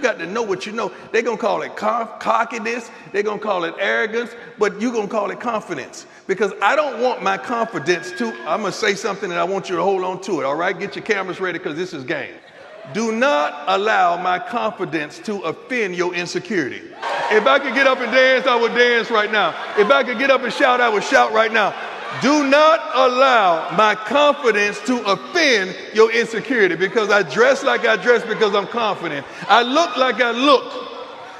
got to know what you know. They're going to call it cockiness. They're going to call it arrogance, but you're going to call it confidence. Because I don't want my confidence to, I'm going to say something and I want you to hold on to it, all right? Get your cameras ready because this is game. Do not allow my confidence to offend your insecurity. If I could get up and dance, I would dance right now. If I could get up and shout, I would shout right now. Do not allow my confidence to offend your insecurity, because I dress like I dress because I'm confident. I look like I look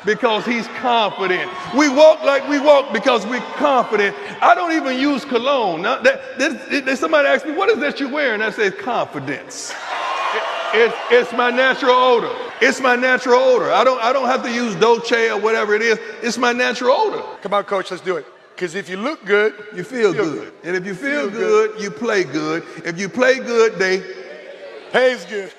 because he's confident. We walk like we walk because we're confident. I don't even use cologne. Now, somebody asked me, what is that you're wearing? I say, confidence. It's my natural odor. It's my natural odor. I don't have to use Dolce or whatever it is. It's my natural odor. Come on, coach, let's do it. Because if you look good, you feel good. And if you feel good, you play good. If you play good, they pays good.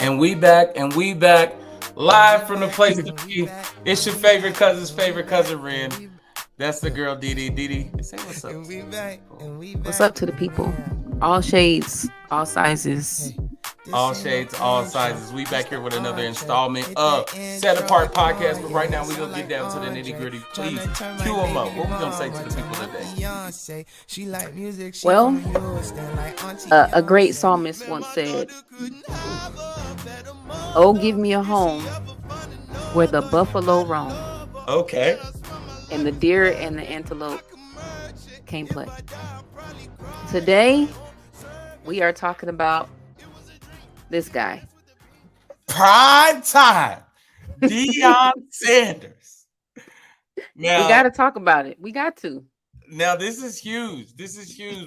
And we back live from the place to be. It's your favorite cousin Ren. That's the girl Didi. Didi, say what's up. What's up to the people? All shades, all sizes. All shades, all sizes. We back here with another installment of Set Apart Podcast. But right now, we're going to get down to the nitty gritty. Please, cue them up. What we going to say to the people today? Well, a great psalmist once said, "Oh, give me a home where the buffalo roam." Okay. And the deer and the antelope can't play. Today, we are talking about this guy. PrimeTime. Deion Sanders. Now, we got to talk about it. We got to. Now, this is huge.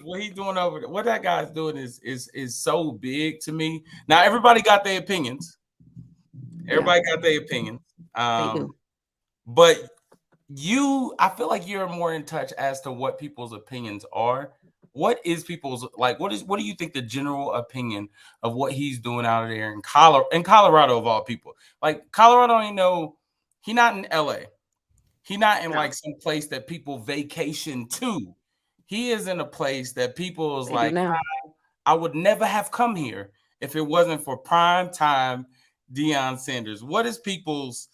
What he's doing over there, what that guy's doing is so big to me. Now, everybody got their opinions. Everybody got their opinions. They do. But I feel like you're more in touch as to what people's opinions are. What is people's, like, what do you think the general opinion of what he's doing out there in Colorado of all people? Like, Colorado, he not in LA. He not in like some place that people vacation to. He is in a place that people is like, I would never have come here if it wasn't for PrimeTime Deion Sanders. What is people's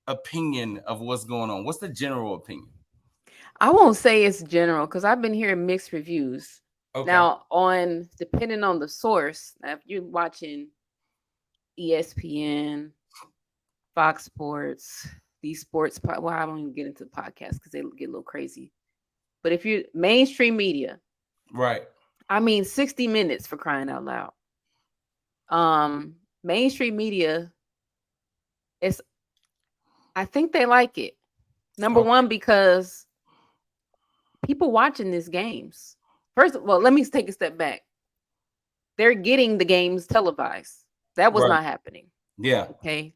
opinion of what's going on? What's the general opinion? I won't say it's general because I've been hearing mixed reviews. Okay. Now, depending on the source, if you're watching ESPN, Fox Sports, these sports, well, I don't even get into podcasts because they get a little crazy. But if you're mainstream media, right? I mean, 60 Minutes, for crying out loud. Mainstream media, I think they like it. Number one, because people watching these games. First of all, let me take a step back. They're getting the games televised. That was not happening. Yeah. Okay.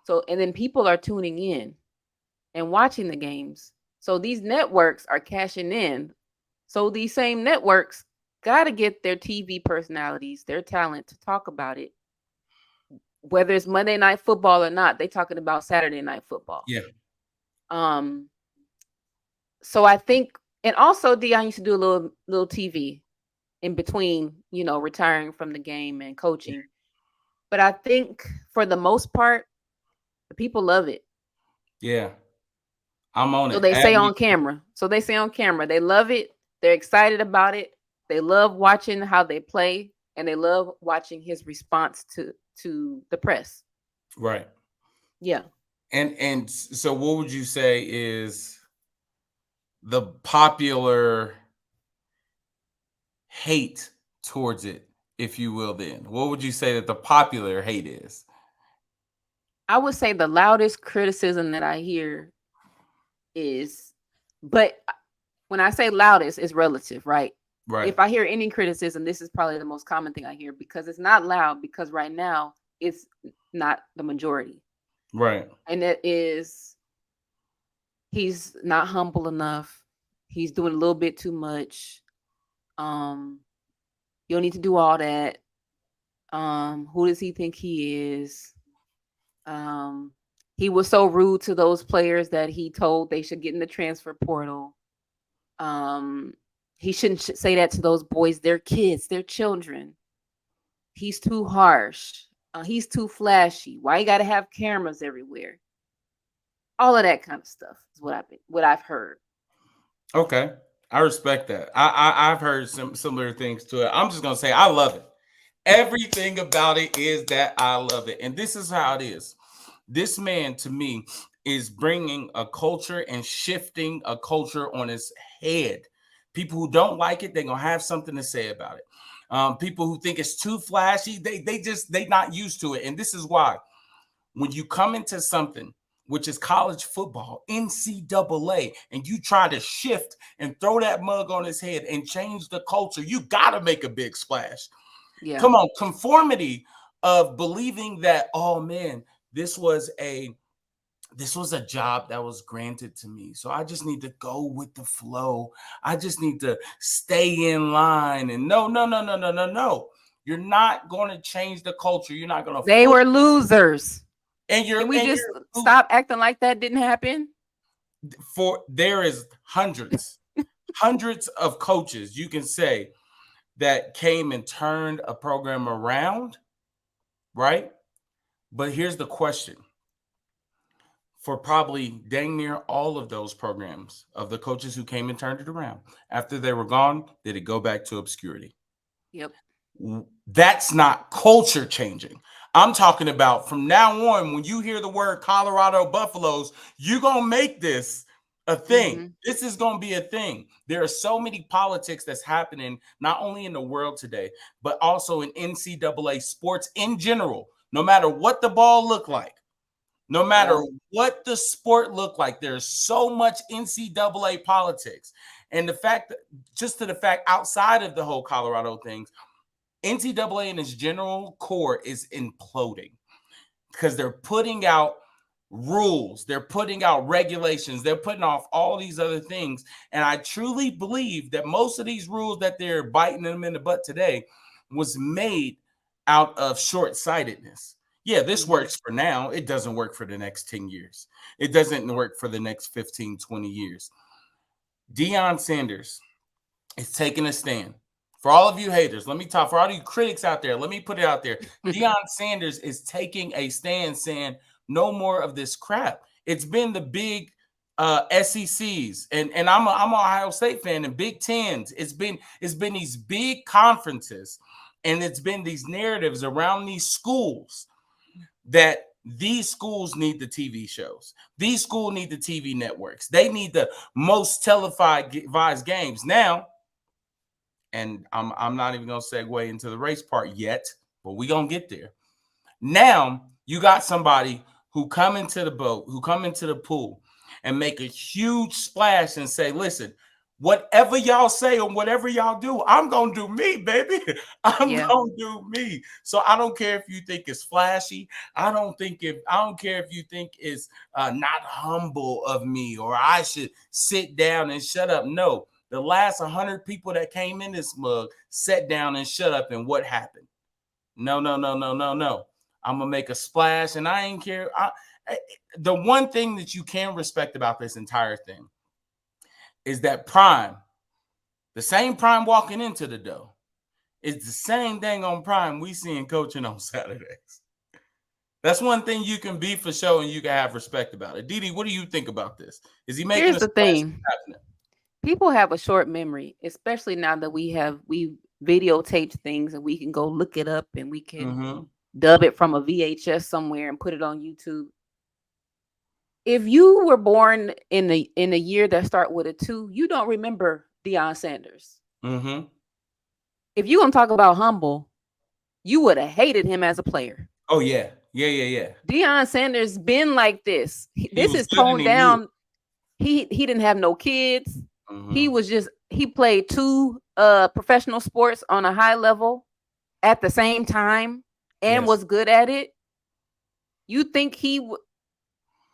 So, and then people are tuning in and watching the games. So these networks are cashing in. So these same networks got to get their TV personalities, their talent to talk about it. Whether it's Monday Night Football or not, they talking about Saturday Night Football. Yeah. So I think, and also Deion used to do a little TV in between, retiring from the game and coaching. But I think for the most part, the people love it. Yeah. I'm on it. So they say on camera. They love it. They're excited about it. They love watching how they play, and they love watching his response to the press. Right. Yeah. And so what would you say is the popular hate towards it, if you will, then? What would you say that the popular hate is? I would say the loudest criticism that I hear but when I say loudest, it's relative, right? Right. If I hear any criticism, this is probably the most common thing I hear, because it's not loud, because right now it's not the majority. Right. And it is, he's not humble enough. He's doing a little bit too much. You don't need to do all that. Who does he think he is? He was so rude to those players that he told they should get in the transfer portal. Um, he shouldn't say that to those boys. They're kids, they're children. He's too harsh. He's too flashy. Why you got to have cameras everywhere? All of that kind of stuff is what I've heard. Okay, I respect that. I've heard some similar things to it. I'm just gonna say I love it. Everything about it is that I love it, and this is how it is. This man, to me, is bringing a culture and shifting a culture on its head. People who don't like it, they're gonna have something to say about it. People who think it's too flashy, they not used to it, and this is why. When you come into something which is college football, NCAA, and you try to shift and throw that mug on his head and change the culture, you got to make a big splash. Yeah. Come on, conformity of believing that, oh man, this was a job that was granted to me. So I just need to go with the flow. I just need to stay in line. And no. You're not going to change the culture. You're not going to. They were losers. And Can we just stop acting like that didn't happen? There is hundreds of coaches you can say that came and turned a program around, right? But here's the question. For probably dang near all of those programs of the coaches who came and turned it around, after they were gone, did it go back to obscurity? Yep. That's not culture changing. I'm talking about from now on, when you hear the word Colorado Buffaloes, you're going to make this a thing. Mm-hmm. This is going to be a thing. There are so many politics that's happening, not only in the world today, but also in NCAA sports in general. No matter what the ball looked like, no matter what the sport looked like, there's so much NCAA politics. And the fact that outside of the whole Colorado things, NCAA in its general core is imploding because they're putting out rules, they're putting out regulations, they're putting off all these other things. And I truly believe that most of these rules that they're biting them in the butt today was made out of short-sightedness. Yeah, this works for now. It doesn't work for the next 10 years. It doesn't work for the next 15, 20 years. Deion Sanders is taking a stand. For all of you haters, let me talk. For all you critics out there, let me put it out there. Deion Sanders is taking a stand saying no more of this crap. It's been the big SECs, and I'm an Ohio State fan, and Big Tens. It's been these big conferences, and it's been these narratives around these schools that these schools need the TV shows. These schools need the TV networks. They need the most televised games now. And I'm not even going to segue into the race part yet, but we're going to get there. Now, you got somebody who come into the boat, who come into the pool and make a huge splash and say, listen, whatever y'all say or whatever y'all do, I'm going to do me, baby. I'm going to do me. So I don't care if you think it's flashy. I don't care if you think it's not humble of me or I should sit down and shut up. No. The last 100 people that came in this mug sat down and shut up, and what happened? No. I'm going to make a splash, and I ain't care. The one thing that you can respect about this entire thing is that Prime, the same Prime walking into the door, is the same thing on Prime we seeing coaching on Saturdays. That's one thing you can be for sure, and you can have respect about it. Didi, what do you think about this? Is he making Here's the thing. People have a short memory, especially now that we videotaped things and we can go look it up and we can dub it from a VHS somewhere and put it on YouTube. If you were born in a year that start with a 2, you don't remember Deion Sanders. If you're gonna talk about humble, you would have hated him as a player. Oh yeah. Deion Sanders been like this. This is toned down. He didn't have no kids. He played 2 professional sports on a high level at the same time and was good at it. You think he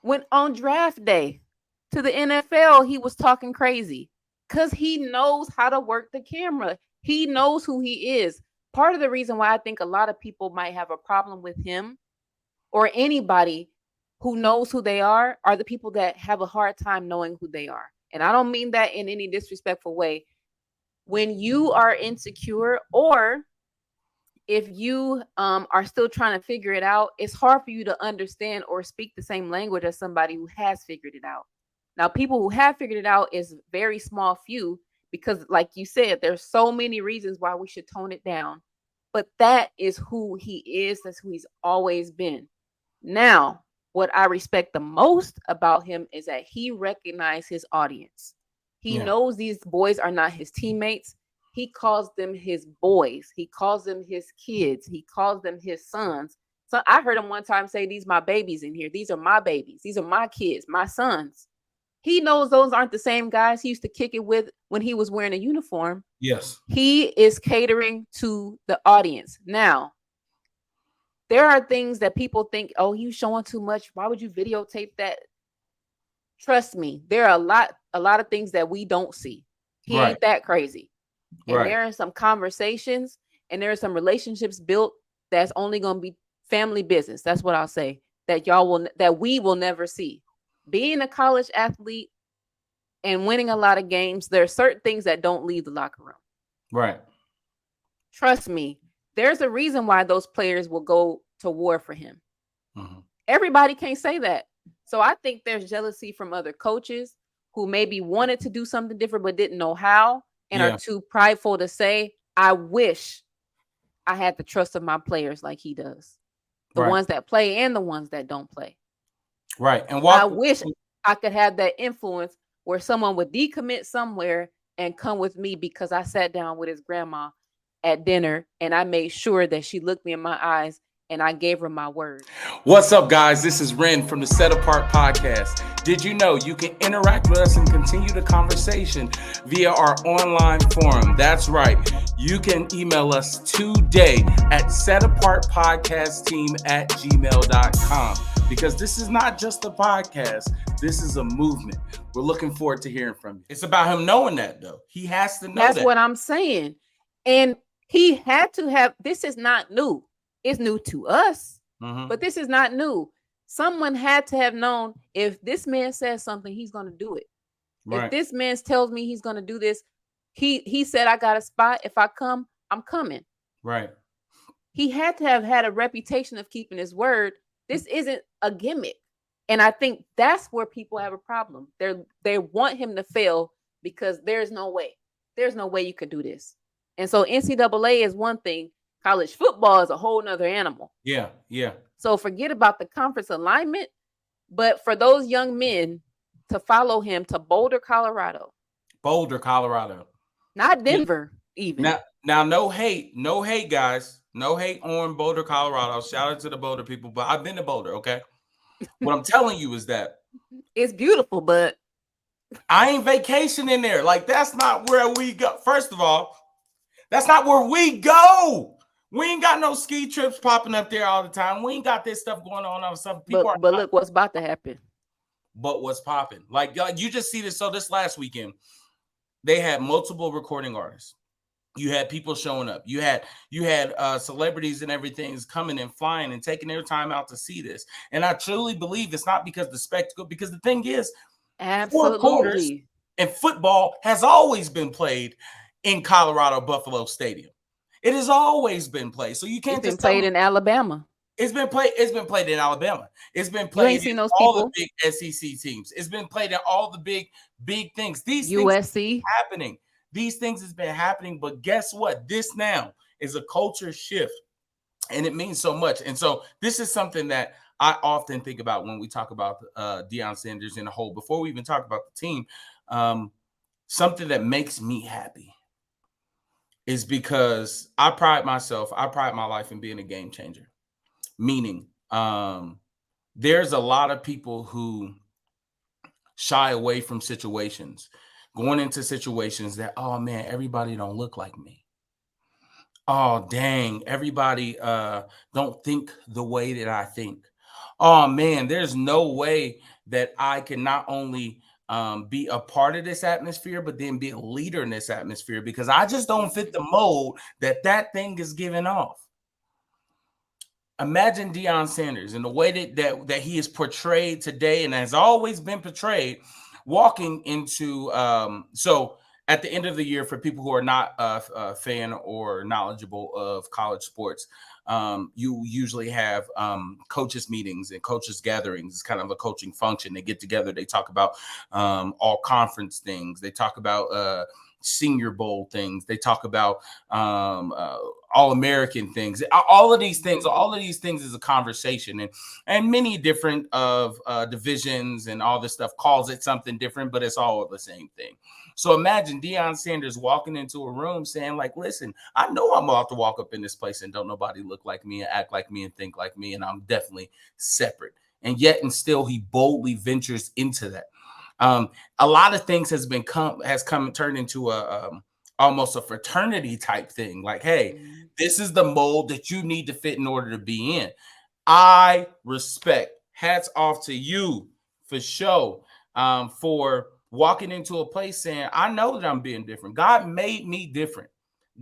went on draft day to the NFL? He was talking crazy because he knows how to work the camera. He knows who he is. Part of the reason why I think a lot of people might have a problem with him or anybody who knows who they are the people that have a hard time knowing who they are. And I don't mean that in any disrespectful way. When you are insecure, or if you are still trying to figure it out, it's hard for you to understand or speak the same language as somebody who has figured it out. Now, people who have figured it out is very small few, because like you said, there's so many reasons why we should tone it down. But that is who he is. That's who he's always been. Now, what I respect the most about him is that he recognized his audience. He knows these boys are not his teammates. He calls them his boys. He calls them his kids. He calls them his sons. So I heard him one time say, "These my babies in here. These are my babies. These are my kids, my sons." He knows those aren't the same guys he used to kick it with when he was wearing a uniform. Yes. He is catering to the audience. Now, there are things that people think, "Oh, he's showing too much. Why would you videotape that?" Trust me, there are a lot of things that we don't see. He ain't that crazy. And there are some conversations and there are some relationships built that's only going to be family business. That's what I'll say, that we will never see. Being a college athlete and winning a lot of games, there are certain things that don't leave the locker room. Right. Trust me, there's a reason why those players will go to war for him. Mm-hmm. Everybody can't say that. So I think there's jealousy from other coaches who maybe wanted to do something different but didn't know how, and are too prideful to say, "I wish I had the trust of my players like he does." The ones that play and the ones that don't play. Right. And I wish I could have that influence where someone would decommit somewhere and come with me because I sat down with his grandma at dinner and I made sure that she looked me in my eyes and I gave her my word. What's up, guys? This is Ren from the Set Apart Podcast. Did you know you can interact with us and continue the conversation via our online forum? That's right. You can email us today at setapartpodcastteam@gmail.com, because this is not just a podcast. This is a movement. We're looking forward to hearing from you. It's about him knowing that, though. He has to know that. That's what I'm saying. And he had to have, this is not new. It's new to us, but this is not new. Someone had to have known, if this man says something, he's going to do it. Right. If this man tells me he's going to do this, he said, "I got a spot. If I come, I'm coming." Right. He had to have had a reputation of keeping his word. This isn't a gimmick. And I think that's where people have a problem. They want him to fail because there's no way you could do this. And so NCAA is one thing. College football is a whole nother animal. Yeah. So forget about the conference alignment. But for those young men to follow him to Boulder, Colorado. Not Denver, even. Now, no hate, guys. No hate on Boulder, Colorado. Shout out to the Boulder people, but I've been to Boulder, okay? What I'm telling you is that it's beautiful, but I ain't vacationing there. Like, that's not where we go. First of all, that's not where we go. We ain't got no ski trips popping up there all the time. We ain't got this stuff going on. Some people but look what's about to happen. But what's popping? Like you just see this. So this last weekend, they had multiple recording artists. You had people showing up. You had celebrities and everything's coming and flying and taking their time out to see this. And I truly believe it's not because the spectacle, because the thing is, absolutely, and football has always been played in Colorado Buffalo Stadium. It has always been played. So you can't just played in Alabama. It's been played in Alabama. It's been played in all the big SEC teams. It's been played in all the big things. These USC things are happening. These things has been happening, but guess what? This now is a culture shift, and it means so much. And so this is something that I often think about when we talk about Deion Sanders in a whole. Before we even talk about the team, something that makes me happy is because I pride my life in being a game changer. Meaning, there's a lot of people who shy away from situations, going into situations that, oh man, everybody don't look like me. Oh dang, everybody don't think the way that I think. Oh man, there's no way that I can not only be a part of this atmosphere, but then be a leader in this atmosphere, because I just don't fit the mold that thing is giving off. imagine Deion Sanders and the way that he is portrayed today and has always been portrayed, walking into so at the end of the year, for people who are not a fan or knowledgeable of college sports, you usually have coaches meetings and coaches gatherings. It's kind of a coaching function. They get together, they talk about all conference things, they talk about Senior Bowl things, they talk about all-American things. All of these things is a conversation, and many different of divisions and all this stuff calls it something different, but it's all the same thing. So imagine Deion Sanders walking into a room saying, like, listen, I know I'm about to walk up in this place and don't nobody look like me and act like me and think like me, and I'm definitely separate. And yet and still he boldly ventures into that. A lot of things has turned into a almost a fraternity type thing. Like, hey, this is the mold that you need to fit in order to be in. I respect. Hats off to you for sure, for walking into a place saying, I know that I'm being different. God made me different.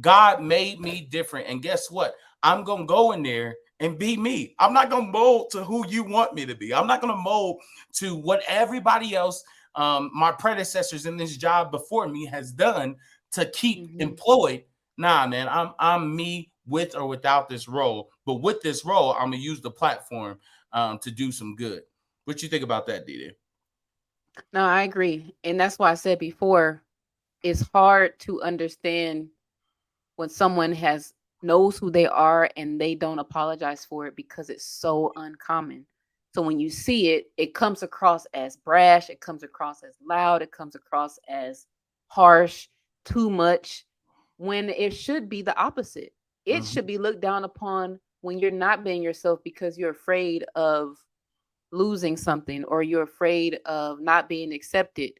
God made me different. And guess what? I'm going to go in there and be me. I'm not going to mold to who you want me to be. I'm not going to mold to what everybody else, my predecessors in this job before me, has done to keep employed. Nah, man, I'm me with or without this role. But with this role, I'm going to use the platform to do some good. What you think about that, Didi? No, I agree. And that's why I said before, it's hard to understand when someone knows who they are and they don't apologize for it, because it's so uncommon. So when you see it, it comes across as brash, it comes across as loud, it comes across as harsh, too much, when it should be the opposite. It should be looked down upon when you're not being yourself because you're afraid of losing something or you're afraid of not being accepted.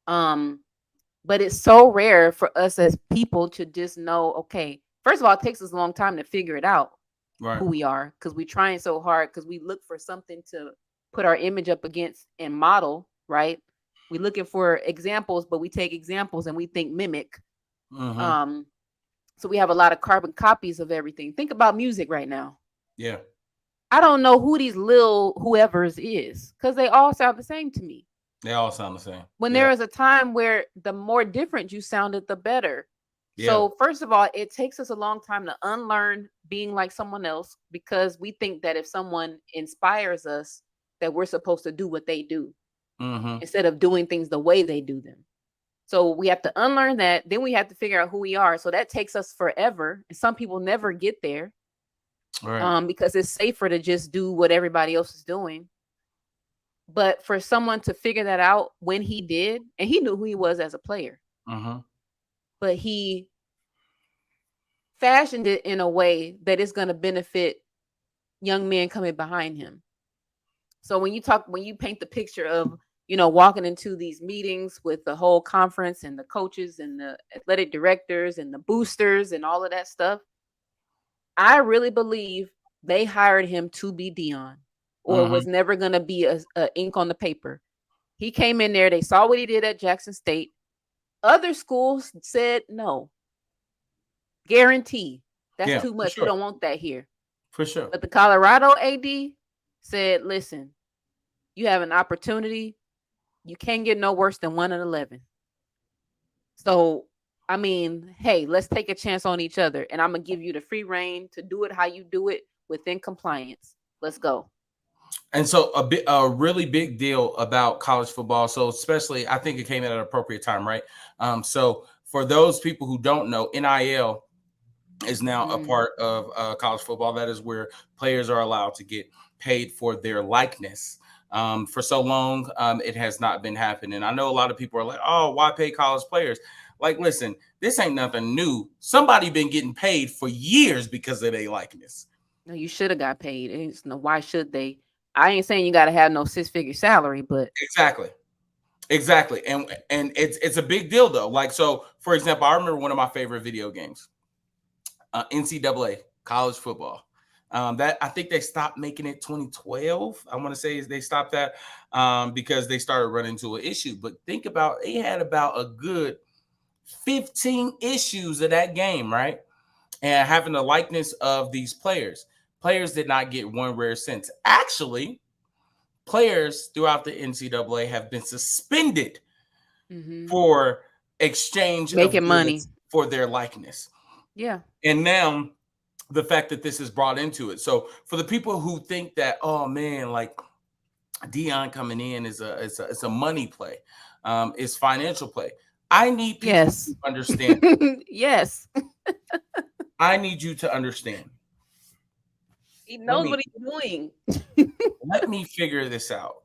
But it's so rare for us as people to just know, okay, first of all, it takes us a long time to figure it out, Right. who we are, because we're trying so hard, because we look for something to put our image up against and model, right? We're looking for examples, but we take examples and we think mimic. So we have a lot of carbon copies of everything. Think about music right now. Yeah. I don't know who these little whoever's is, because they all sound the same to me. They all sound the same. When there is a time where the more different you sounded, the better. Yeah. So first of all, it takes us a long time to unlearn being like someone else, because we think that if someone inspires us, that we're supposed to do what they do instead of doing things the way they do them. So we have to unlearn that. Then we have to figure out who we are. So that takes us forever. And some people never get there. Right. Because it's safer to just do what everybody else is doing. But for someone to figure that out when he did, and he knew who he was as a player, but he fashioned it in a way that is going to benefit young men coming behind him. So when you paint the picture of, walking into these meetings with the whole conference and the coaches and the athletic directors and the boosters and all of that stuff, I really believe they hired him to be Deion, or was never going to be a ink on the paper. He came in there. They saw what he did at Jackson State. Other schools said no. Guarantee. That's too much. Sure. We don't want that here. For sure. But the Colorado AD said, listen, you have an opportunity. You can't get no worse than 1-11. So, I mean, hey, let's take a chance on each other. And I'm going to give you the free reign to do it how you do it within compliance. Let's go. And so a really big deal about college football. So especially, I think it came at an appropriate time, right? So for those people who don't know, NIL is now a part of college football. That is where players are allowed to get paid for their likeness. For so long, it has not been happening. I know a lot of people are like, oh, why pay college players? Like, listen, this ain't nothing new. Somebody been getting paid for years because of their likeness. No, you should have got paid. It's no, why should they? I ain't saying you got to have no 6-figure salary, but exactly. And it's a big deal though. Like, so for example, I remember one of my favorite video games, NCAA college football. That I think they stopped making it 2012. I want to say they stopped that because they started running into an issue. But think about, they had about a good 15 issues of that game, right? And having the likeness of these players. players did not get one rare cent. Actually, players throughout the NCAA have been suspended for exchange making of money for their likeness. Yeah. And now the fact that this is brought into it. So for the people who think that, oh man, like Deion coming in is a money play, it's financial play. I need people to understand. Yes. I need you to understand. He knows what he's doing. Let me figure this out.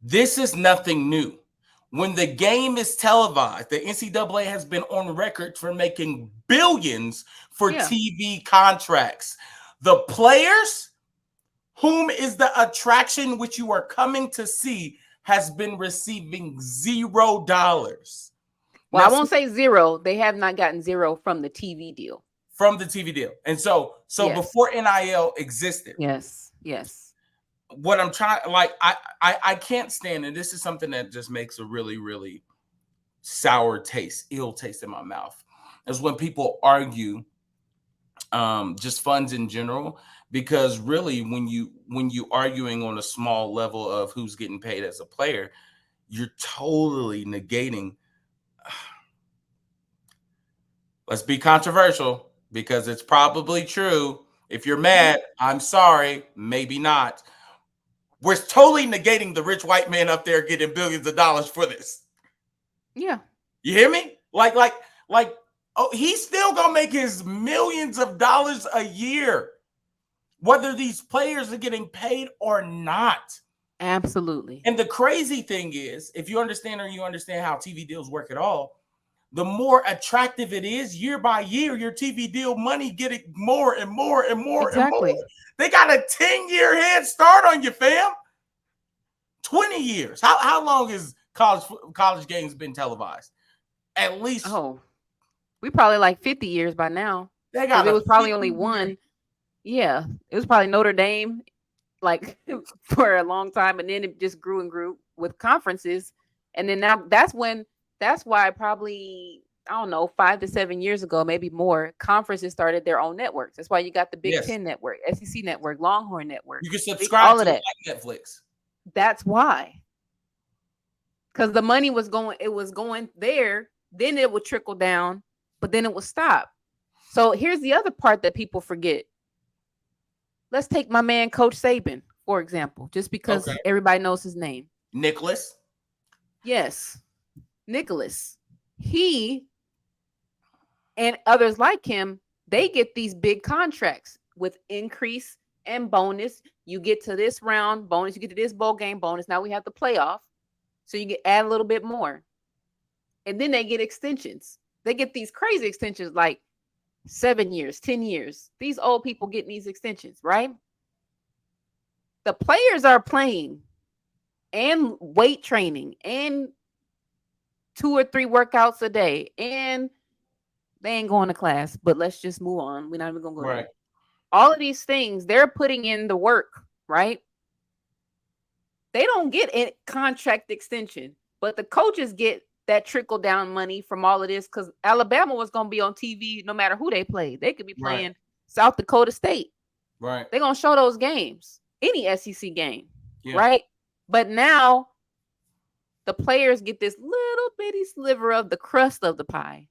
This is nothing new. When the game is televised, the NCAA has been on record for making billions for TV contracts. The players, whom is the attraction which you are coming to see, has been receiving $0. Well, I won't say zero. They have not gotten zero from the TV deal. From the TV deal. And so before NIL existed. Yes. What I'm trying, like, I can't stand, and this is something that just makes a really, really sour taste, ill taste in my mouth, is when people argue just funds in general, because really when you arguing on a small level of who's getting paid as a player, you're totally negating. Let's be controversial, because it's probably true. If you're mad, I'm sorry, maybe not. We're totally negating the rich white man up there getting billions of dollars for this. Yeah. You hear me? Like, oh, he's still gonna make his millions of dollars a year, whether these players are getting paid or not. Absolutely. And the crazy thing is, if you understand how TV deals work at all, the more attractive it is year by year, your TV deal money getting more and more and more and more. They got a 10-year head start on you, fam. 20 years. How long has college games been televised? At least. Oh, we probably like 50 years by now. They got it was probably only one. Yeah, it was probably Notre Dame, like for a long time, and then it just grew and grew with conferences, and then now that's why probably, I don't know, 5 to 7 years ago, maybe more, conferences started their own networks. That's why you got the Big Ten network, SEC network, Longhorn network. You can subscribe all of that. Like Netflix. That's why. Because the money was going there, then it would trickle down, but then it would stop. So here's the other part that people forget. Let's take my man, Coach Saban, for example, just because everybody knows his name. Nicholas. Yes. Nicholas. He and others like him, they get these big contracts with increase and bonus. You get to this round, bonus. You get to this bowl game, bonus. Now we have the playoff. So you get add a little bit more. And then they get extensions. They get these crazy extensions like 7 years, 10 years. These old people getting these extensions, right? The players are playing and weight training and 2 or 3 workouts a day, and they ain't going to class, but let's just move on. We're not even going to go there. All of these things, they're putting in the work, right? They don't get a contract extension, but the coaches get that trickle down money from all of this, because Alabama was going to be on TV no matter who they played. They could be playing South Dakota State. Right. They're going to show those games, any SEC game, right? But now the players get this little bitty sliver of the crust of the pie.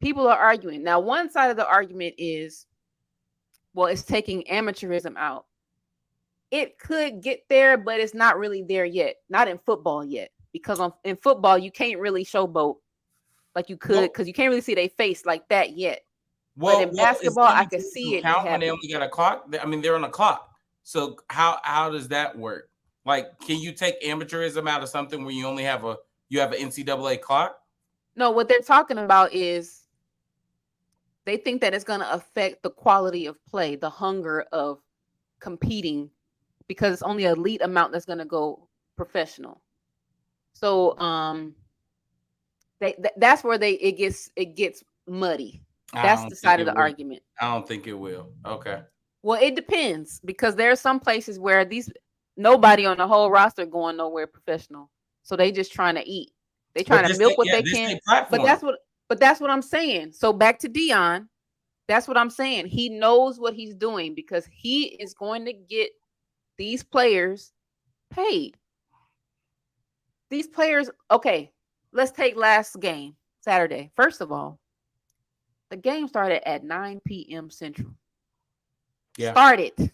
People are arguing. Now, one side of the argument is, well, it's taking amateurism out. It could get there, but it's not really there yet. Not in football yet. Because in football, you can't really showboat like you could, because you can't really see their face like that yet. But in basketball, I can see it. Count when they only got a clock? I mean, they're on a clock. So how does that work? Like, can you take amateurism out of something where you only have an NCAA clock? No, what they're talking about is they think that it's going to affect the quality of play, the hunger of competing, because it's only an elite amount that's going to go professional. So that's where it gets muddy. That's the side of the argument. I don't think it will. Okay. Well, it depends, because there are some places where nobody on the whole roster going nowhere professional. So they just trying to eat. They trying to milk what they can. But that's what I'm saying. So back to Deion. That's what I'm saying. He knows what he's doing because he is going to get these players paid. These players, okay, let's take last game, Saturday. First of all, the game started at 9 p.m. Central. Yeah. Started.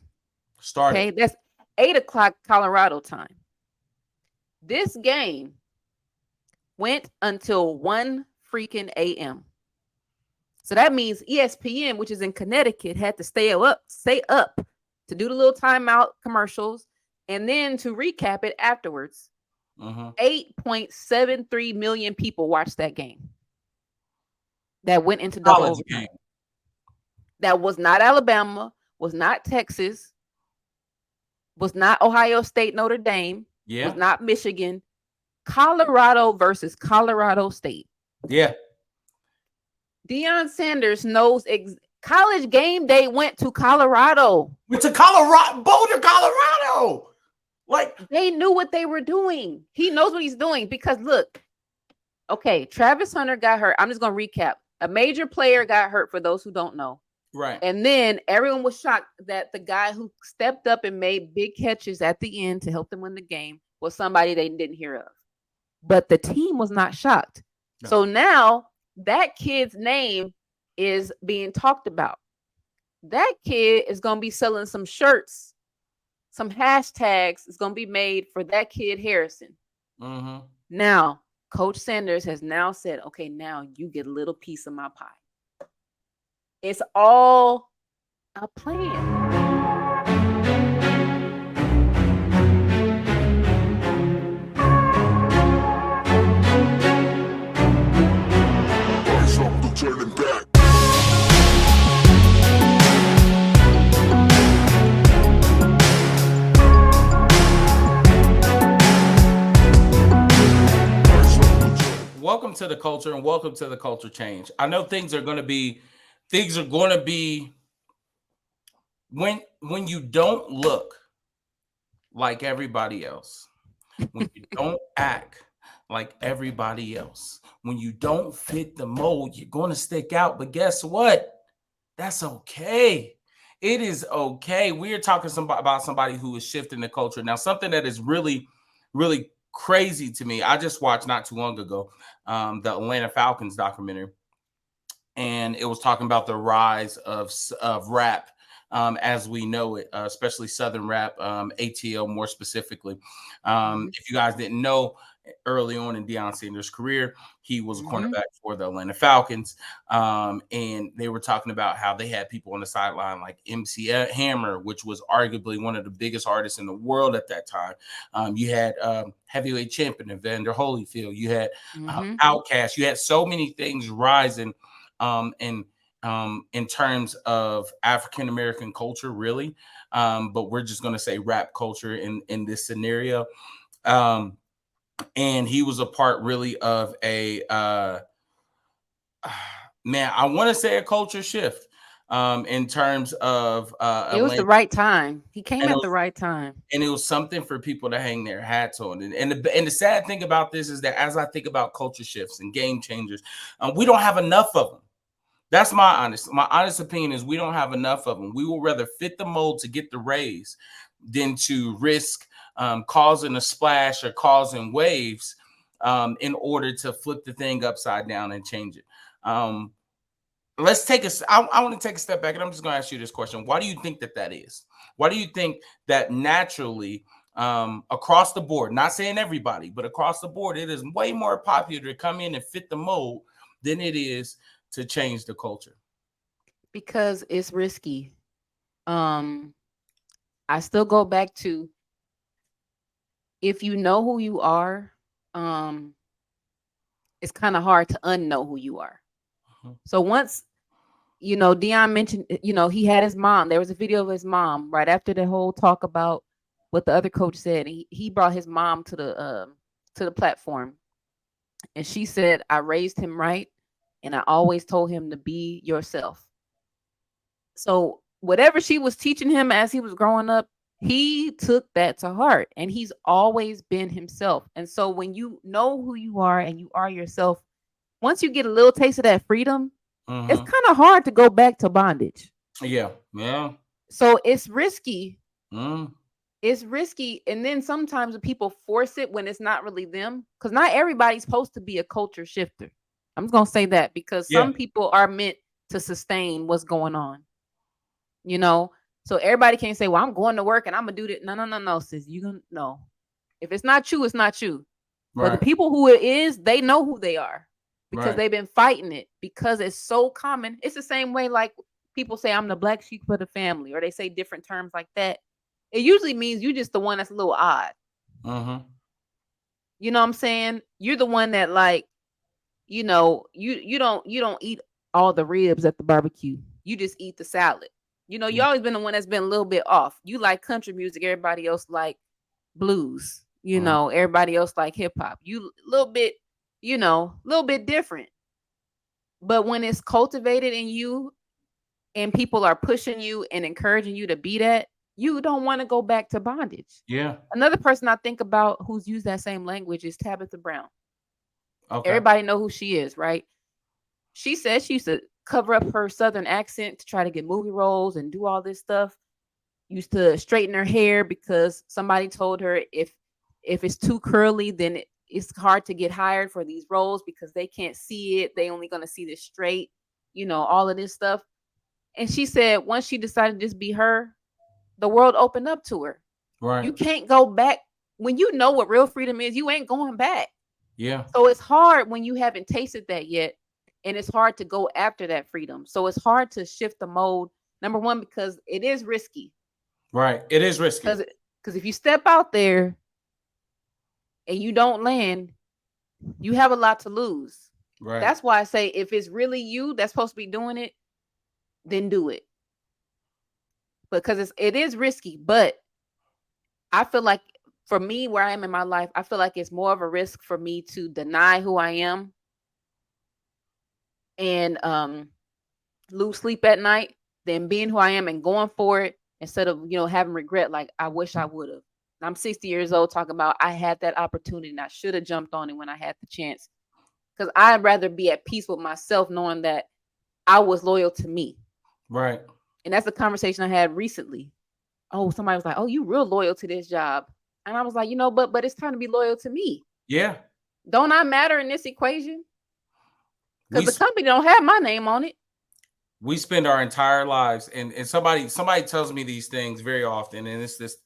Started. Okay, that's 8 o'clock Colorado time. This game went until 1 freaking a.m. So that means ESPN, which is in Connecticut, had to stay up to do the little timeout commercials and then to recap it afterwards. 8.73 million people watched that game. That went into double overtime. That was not Alabama, was not Texas, was not Ohio State, Notre Dame, was not Michigan. Colorado versus Colorado State. Yeah. Deion Sanders knows College Game Day went to Colorado. Went to Colorado, Boulder, Colorado. Like, they knew what they were doing. He knows what he's doing because look, okay, Travis Hunter got hurt. I'm just going to recap. A major player got hurt for those who don't know. Right. And then everyone was shocked that the guy who stepped up and made big catches at the end to help them win the game was somebody they didn't hear of. But the team was not shocked. No. So now that kid's name is being talked about. That kid is going to be selling some shirts, some hashtags is going to be made for that kid Harrison. Now, Coach Sanders has now said, okay, now you get a little piece of my pie. It's all a plan. Turning back. Welcome to the culture and welcome to the culture change. I know things are going to be when you don't look like everybody else, when you don't act like everybody else, when you don't fit the mold, you're going to stick out. But guess what? That's okay. It is okay. We are talking about somebody who is shifting the culture. Now, something that is really, really crazy to me. I just watched not too long ago the Atlanta Falcons documentary, and it was talking about the rise of rap as we know it, especially Southern rap, ATL more specifically. If you guys didn't know, early on in Deion Sanders' career, he was a cornerback for the Atlanta Falcons, and they were talking about how they had people on the sideline like MC Hammer, which was arguably one of the biggest artists in the world at that time. You had heavyweight champion Evander Holyfield. You had Outkast. You had so many things rising in terms of African American culture, really. But we're just going to say rap culture in this scenario. And he was a part really of a man, I want to say a culture shift in terms of it was the right time. He came at the right time. And it was something for people to hang their hats on. And the sad thing about this is that as I think about culture shifts and game changers, we don't have enough of them. That's my honest opinion is we don't have enough of them. We will rather fit the mold to get the raise than to risk causing a splash or causing waves in order to flip the thing upside down and change it. Let's take I want to take a step back, and I'm just going to ask you this question. Why do you think that is? Why do you think that naturally across the board, not saying everybody, but across the board, it is way more popular to come in and fit the mold than it is to change the culture? Because it's risky. I still go back to, if you know who you are, it's kind of hard to unknow who you are. So once, Deion mentioned, he had his mom. There was a video of his mom right after the whole talk about what the other coach said. He brought his mom to the platform, and she said, "I raised him right, and I always told him to be yourself." So whatever she was teaching him as he was growing up, he took that to heart, and he's always been himself. And so when you know who you are and you are yourself, once you get a little taste of that freedom, it's kind of hard to go back to bondage. Yeah. So it's risky. Mm. It's risky. And then sometimes when people force it when it's not really them, because not everybody's supposed to be a culture shifter. I'm just gonna say that because some people are meant to sustain what's going on. You know, so everybody can't say, well, I'm going to work and I'm gonna do that. No, sis. You gonna no. If it's not you, it's not you. Right. But the people who it is, they know who they are because Right. they've been fighting it, because it's so common. It's the same way like people say I'm the black sheep of the family, or they say different terms like that. It usually means you just the one that's a little odd. You know what I'm saying? You're the one that like, you know, you don't eat all the ribs at the barbecue. You just eat the salad. You know, you always been the one that's been a little bit off. You like country music, everybody else like blues. You know, everybody else like hip hop. You a little bit, you know, a little bit different. But when it's cultivated in you and people are pushing you and encouraging you to be that, you don't want to go back to bondage. Yeah. Another person I think about who's used that same language is Tabitha Brown. Okay. Everybody know who she is, right? She said she used to cover up her Southern accent to try to get movie roles and do all this stuff. Used to straighten her hair because somebody told her if it's too curly, then it's hard to get hired for these roles because they can't see it. They only going to see this straight, you know, all of this stuff. And she said once she decided to just be her, the world opened up to her. Right. You can't go back. When you know what real freedom is, you ain't going back. Yeah. So it's hard when you haven't tasted that yet. And it's hard to go after that freedom. So it's hard to shift the mode. Number one, because it is risky. Right. It is risky. Because if you step out there and you don't land, you have a lot to lose. Right. That's why I say if it's really you that's supposed to be doing it, then do it. Because it is risky, but I feel like for me, where I am in my life, I feel like it's more of a risk for me to deny who I am and lose sleep at night than being who I am and going for it instead of, you know, having regret like I wish I would have. I'm 60 years old talking about I had that opportunity and I should have jumped on it when I had the chance. Because I'd rather be at peace with myself knowing that I was loyal to me. Right. And that's a conversation I had recently. Oh, somebody was like, oh, you real loyal to this job. And I was like, you know, but it's time to be loyal to me. Yeah. Don't I matter in this equation? Because the company don't have my name on it. We spend our entire lives, and somebody tells me these things very often, and it's this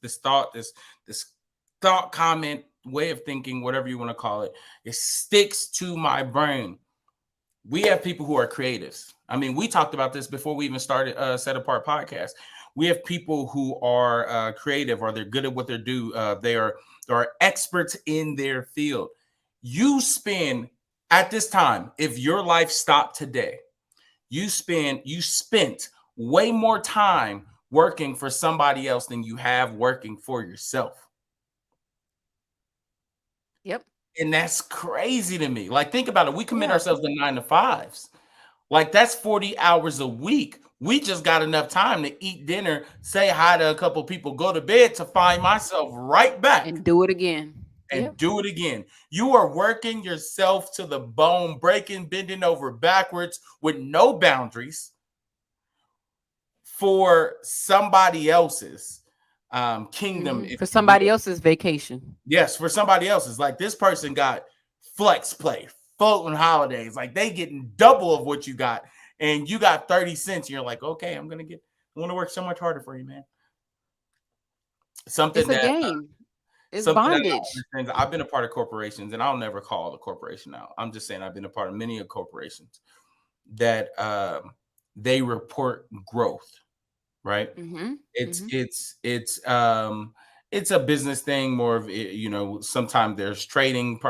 thought, comment, way of thinking, whatever you want to call it. It sticks to my brain. We have people who are creatives. I mean, we talked about this before we even started Set Apart podcast. We have people who are creative, or they're good at what they do. They are experts in their field. You spend at this time, if your life stopped today, you spent way more time working for somebody else than you have working for yourself. Yep. And that's crazy to me. Like, think about it. We commit ourselves to 9 to 5s. Like, that's 40 hours a week. We just got enough time to eat dinner, say hi to a couple people, go to bed, to find myself right back. And do it again. And do it again. You are working yourself to the bone, breaking, bending over backwards with no boundaries for somebody else's kingdom. For somebody else's vacation. Yes, for somebody else's. Like, this person got flex play, floating holidays. Like, they getting double of what you got. And you got 30 cents. You're like, okay, I'm going to work so much harder for you, man. It's a game. It's bondage. I've been a part of corporations, and I'll never call a corporation out. I'm just saying I've been a part of many corporations that they report growth, right? It's a business thing, more of, you know, sometimes there's trading,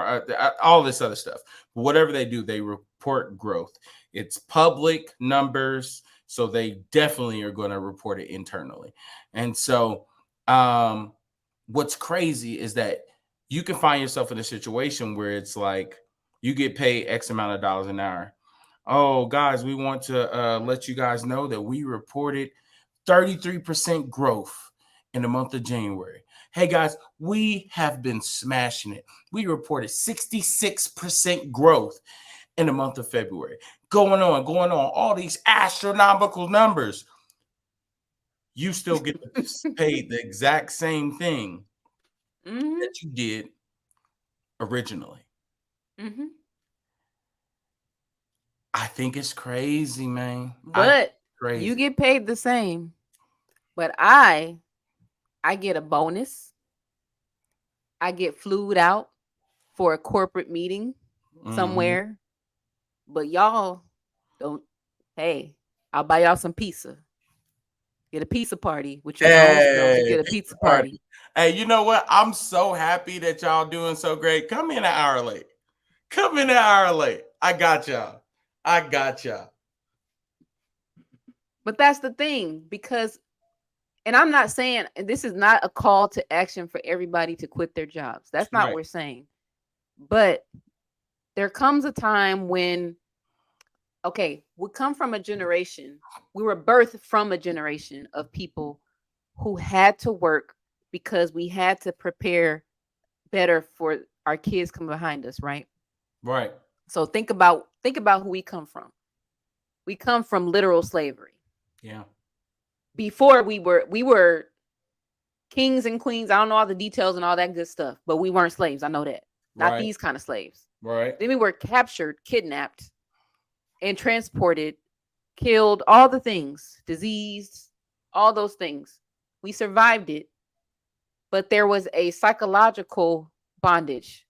all this other stuff. But whatever they do, they report growth. It's public numbers, so they definitely are going to report it internally. And so what's crazy is that you can find yourself in a situation where it's like you get paid X amount of dollars an hour. Oh, guys, we want to let you guys know that we reported 33% growth in the month of January. Hey, guys, we have been smashing it. We reported 66% growth. in the month of February. Going on, all these astronomical numbers. You still get paid the exact same thing that you did originally. I think it's crazy, man. But you get paid the same. But I get a bonus. I get flued out for a corporate meeting somewhere. But y'all don't. Hey, I'll buy y'all some pizza. Get a pizza party with your nose. Get a pizza party. Hey, you know what? I'm so happy that y'all doing so great. Come in an hour late. I got y'all. But that's the thing, because, and I'm not saying, and this is not a call to action for everybody to quit their jobs. That's not what we're saying. But there comes a time when, okay, we come from a generation, we were birthed from a generation of people who had to work because we had to prepare better for our kids coming behind us, right? Right. So think about who we come from. We come from literal slavery. Yeah. Before we were kings and queens. I don't know all the details and all that good stuff, but we weren't slaves. I know that. Not these kind of slaves. Right. Then we were captured, kidnapped, and transported, killed, all the things, diseased, all those things. We survived it, but there was a psychological bondage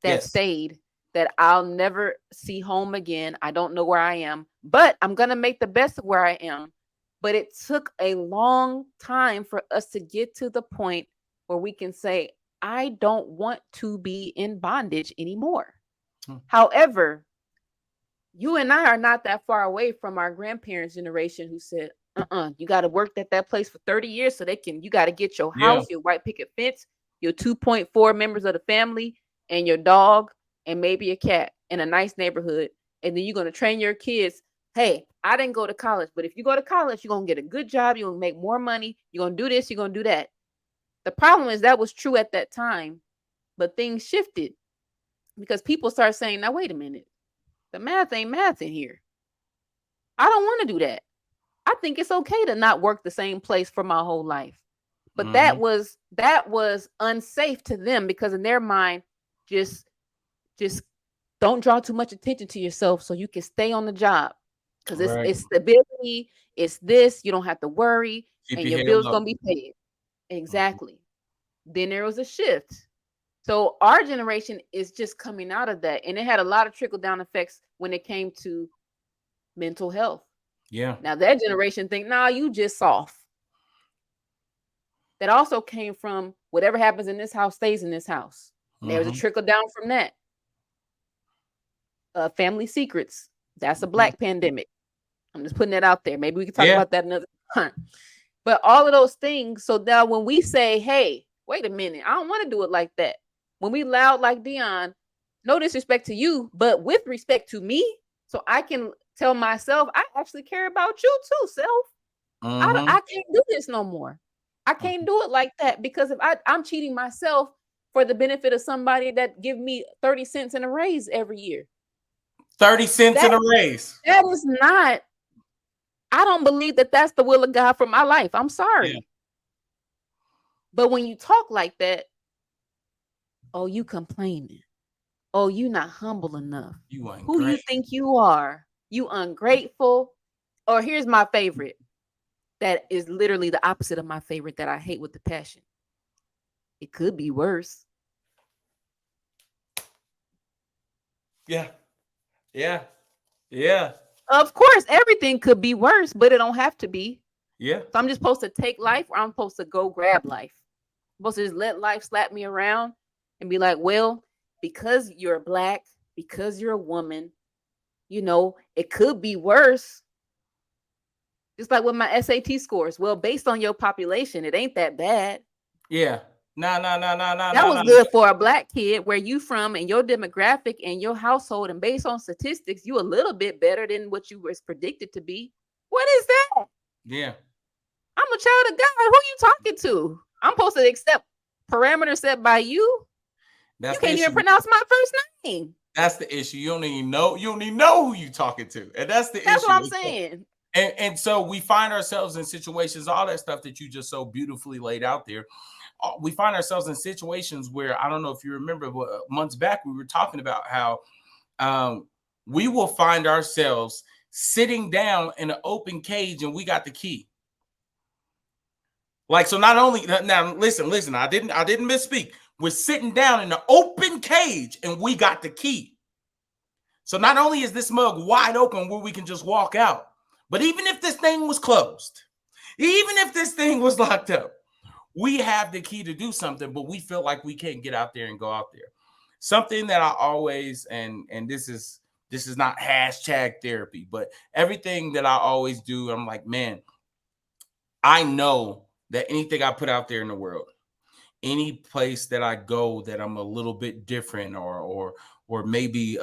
that stayed, that I'll never see home again. I don't know where I am, but I'm going to make the best of where I am. But it took a long time for us to get to the point where we can say, I don't want to be in bondage anymore. However, you and I are not that far away from our grandparents' generation who said, you got to work at that place for 30 years so you got to get your house, your white picket fence, your 2.4 members of the family, and your dog, and maybe a cat in a nice neighborhood. And then you're going to train your kids. Hey, I didn't go to college, but if you go to college, you're going to get a good job. You're going to make more money. You're going to do this. You're going to do that. The problem is that was true at that time, but things shifted because people start saying, now, wait a minute. The math ain't math in here. I don't want to do that. I think it's okay to not work the same place for my whole life. But that was unsafe to them because in their mind, just don't draw too much attention to yourself so you can stay on the job. Because it's stability, it's this, you don't have to worry, and your bill's gonna be paid. Exactly. Then there was a shift. So our generation is just coming out of that. And it had a lot of trickle-down effects when it came to mental health. Yeah. Now that generation think, nah, you just soft. That also came from whatever happens in this house stays in this house. There was a trickle down from that. Family secrets. That's a black pandemic. I'm just putting that out there. Maybe we can talk about that another time. But all of those things. So now when we say, hey, wait a minute, I don't want to do it like that. When we loud like Deion, no disrespect to you, but with respect to me, so I can tell myself, I actually care about you too, self. I can't do this no more. I can't do it like that because if I'm cheating myself for the benefit of somebody that give me 30 cents in a raise every year. 30 cents in a raise. That is not, I don't believe that that's the will of God for my life. I'm sorry. Yeah. But when you talk like that, oh, you complaining. Oh, you not humble enough. Who you think you are? You ungrateful. Or here's my favorite. That is literally the opposite of my favorite that I hate with the passion. It could be worse. Yeah. Yeah. Yeah. Of course, everything could be worse, but it don't have to be. Yeah. So I'm just supposed to take life, or I'm supposed to go grab life. I'm supposed to just let life slap me around and be like, well, because you're black, because you're a woman, you know, it could be worse. Just like with my SAT scores. Well, based on your population, it ain't that bad. Yeah. No. That was good for a black kid. Where you from and your demographic and your household, and based on statistics, you a little bit better than what you was predicted to be. What is that? Yeah. I'm a child of God. Who you talking to? I'm supposed to accept parameters set by you. You can't even pronounce my first name. That's the issue. You don't even know who you're talking to. And that's the That's issue. what I'm saying. And so we find ourselves in situations, all that stuff that you just so beautifully laid out there. We find ourselves in situations where, I don't know if you remember, but months back we were talking about how we will find ourselves sitting down in an open cage and we got the key. Like, so not only now, listen, I didn't misspeak. We're sitting down in an open cage and we got the key. So not only is this mug wide open where we can just walk out, but even if this thing was closed, even if this thing was locked up, we have the key to do something, but we feel like we can't get out there and go out there. Something that I always, and this is not hashtag therapy, but everything that I always do, I'm like, man, I know that anything I put out there in the world, any place that I go that I'm a little bit different or maybe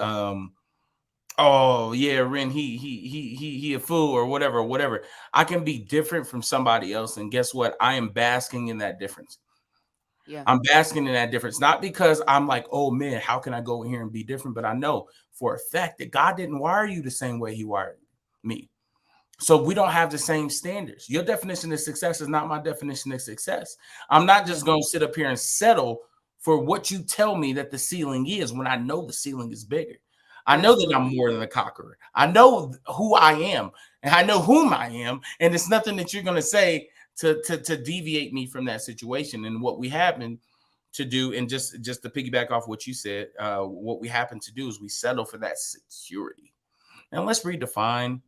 oh yeah, Ren, he a fool or whatever. I can be different from somebody else, and guess what? I am basking in that difference. Yeah. I'm basking in that difference, not because I'm like, oh man, how can I go in here and be different? But I know for a fact that God didn't wire you the same way He wired me. So we don't have the same standards. Your definition of success is not my definition of success. I'm not just going to sit up here and settle for what you tell me that the ceiling is when I know the ceiling is bigger. I know that I'm more than a conqueror. I know who I am and I know whom I am. And it's nothing that you're going to say to deviate me from that situation. And what we happen to do, and just to piggyback off what you said, what we happen to do is we settle for that security. Now let's redefine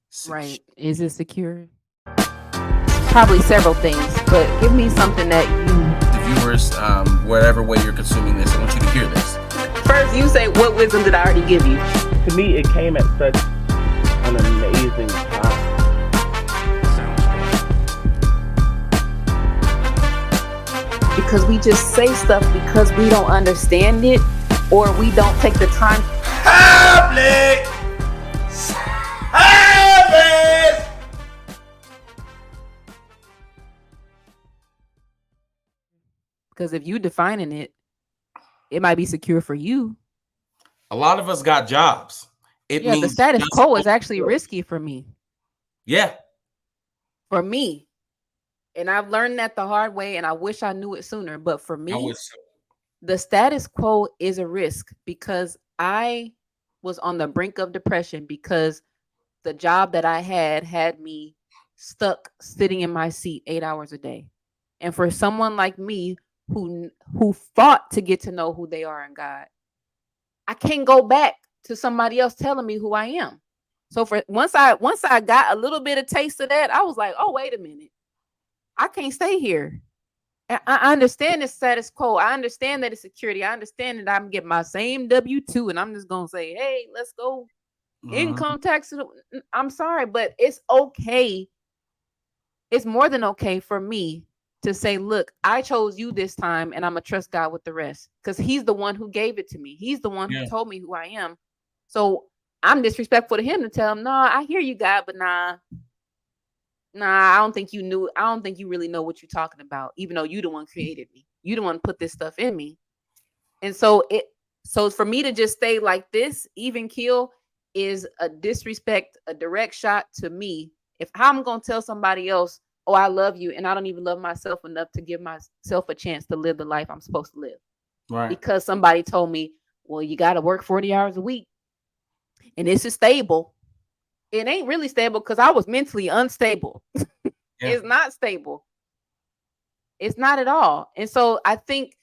security. Right. Is it secure? Probably several things, but give me something that The viewers, whatever way you're consuming this, I want you to hear this. First, you say, what wisdom did I already give you? To me, it came at such an amazing time. Because we just say stuff because we don't understand it, or we don't take the time. Because if you defining it, it might be secure for you. A lot of us got jobs. It means the status quo is actually risky for me. Yeah. For me. And I've learned that the hard way, and I wish I knew it sooner. But for me, the status quo is a risk because I was on the brink of depression because the job that I had me stuck sitting in my seat 8 hours a day. And for someone like me who fought to get to know who they are in God, I can't go back to somebody else telling me who I am. So for once I got a little bit of taste of that, I was like, oh, wait a minute. I can't stay here. I understand the status quo. I understand that it's security. I understand that I'm getting my same W-2 and I'm just going to say, hey, let's go. Income tax. I'm sorry, but it's okay. It's more than okay for me to say, look, I chose you this time and I'm going to trust God with the rest because He's the one who gave it to me. He's the one who told me who I am. So I'm disrespectful to Him to tell Him, no, I hear you, God, but nah, I don't think you knew. I don't think you really know what you're talking about, even though you the one created me. You the one put this stuff in me. And so for me to just stay like this, even kill, is a disrespect, a direct shot to me. If I'm going to tell somebody else, oh, I love you, and I don't even love myself enough to give myself a chance to live the life I'm supposed to live. Right. Because somebody told me, well, you got to work 40 hours a week. And this is stable. It ain't really stable because I was mentally unstable. It's not stable. It's not at all. And so I think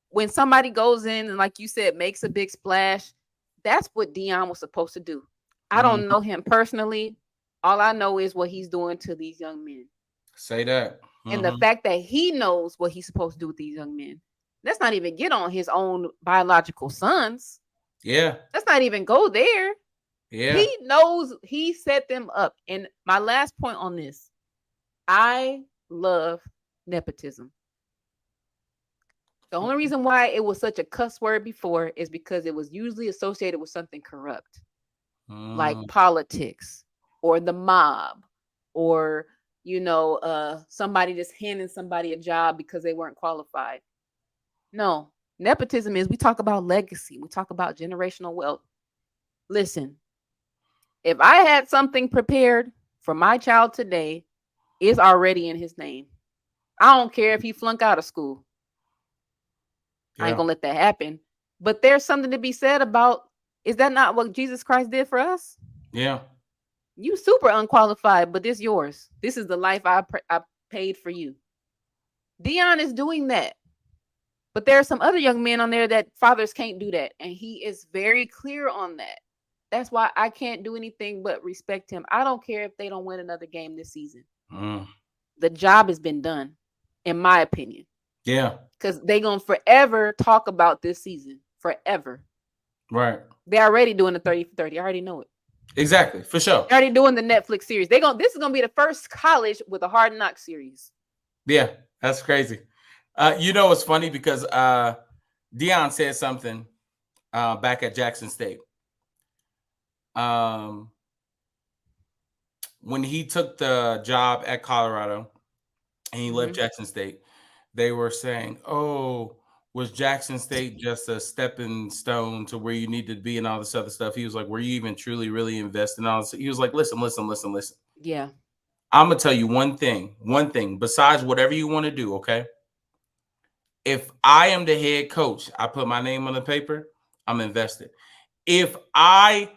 when somebody goes in and, like you said, makes a big splash, that's what Deion was supposed to do. I don't know him personally. All I know is what he's doing to these young men. Say that. And the fact that he knows what he's supposed to do with these young men. Let's not even get on his own biological sons. Yeah. Let's not even go there. Yeah. He knows he set them up. And my last point on this, I love nepotism. The only reason why it was such a cuss word before is because it was usually associated with something corrupt, like politics or the mob or, somebody just handing somebody a job because they weren't qualified. No, Nepotism is, we talk about legacy, we talk about generational wealth. Listen, if I had something prepared for my child today, it's already in his name. I don't care if he flunk out of school. I ain't Yeah. gonna let that happen. But there's something to be said about, is that not what Jesus Christ did for us? Yeah. You super unqualified, but this yours. This is the life I paid for you. Deion is doing that. But there are some other young men on there that fathers can't do that. And he is very clear on that. That's why I can't do anything but respect him. I don't care if they don't win another game this season. The job has been done, in my opinion. Yeah. Because they're going to forever talk about this season. Forever. Right. They're already doing the 30 for 30. I already know it. Exactly. For sure. They're already doing the Netflix series. This is going to be the first college with a Hard Knock series. Yeah. That's crazy. You know, it's funny because Deion said something back at Jackson State. When he took the job at Colorado and he left Jackson State, they were saying, "Oh, was Jackson State just a stepping stone to where you need to be and all this other stuff?" He was like, "Were you even truly, really invested in all this?" He was like, listen. Yeah. I'm going to tell you one thing, besides whatever you want to do, okay? If I am the head coach, I put my name on the paper, I'm invested. If I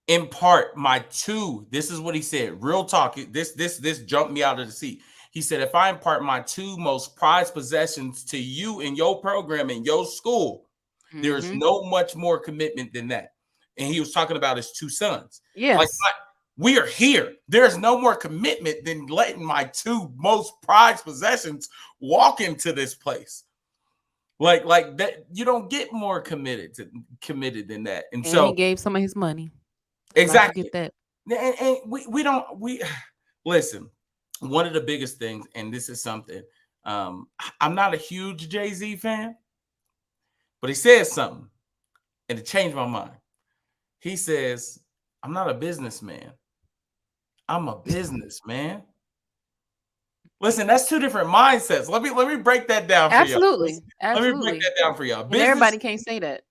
impart my two, this is what he said, real talk, this jumped me out of the seat. He said, if I impart my two most prized possessions to you in your program, in your school, there is no much more commitment than that. And he was talking about his two sons. Yes. Like, we are here. There's no more commitment than letting my two most prized possessions walk into this place. Like that, you don't get more committed than that. And so he gave some of his money. Exactly. Get that. And we listen. One of the biggest things, and this is something, I'm not a huge Jay-Z fan, but he said something, and it changed my mind. He says, "I'm not a businessman. I'm a businessman." Listen, that's two different mindsets. Let me break that down for y'all. Absolutely. Let me break that down for y'all. And everybody can't say that.